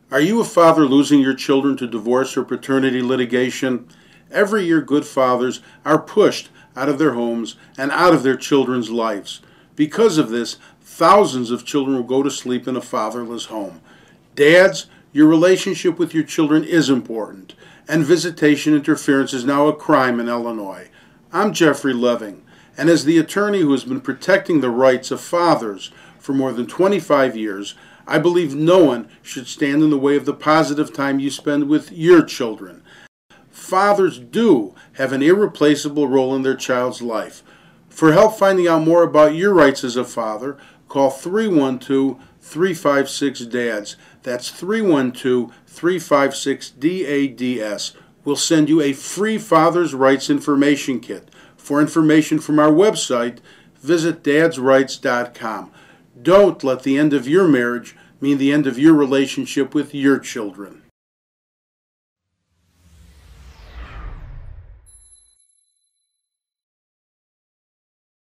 Are you a father losing your children to divorce or paternity litigation? Every year, good fathers are pushed out of their homes and out of their children's lives. Because of this, thousands of children will go to sleep in a fatherless home. Dads, your relationship with your children is important, and visitation interference is now a crime in Illinois. I'm Jeffrey Leving, and as the attorney who has been protecting the rights of fathers for more than 25 years, I believe no one should stand in the way of the positive time you spend with your children. Fathers do have an irreplaceable role in their child's life. For help finding out more about your rights as a father, call 312-356-DADS. That's 312-356-DADS. We'll send you a free Father's Rights Information Kit. For information from our website, visit dadsrights.com. Don't let the end of your marriage mean the end of your relationship with your children.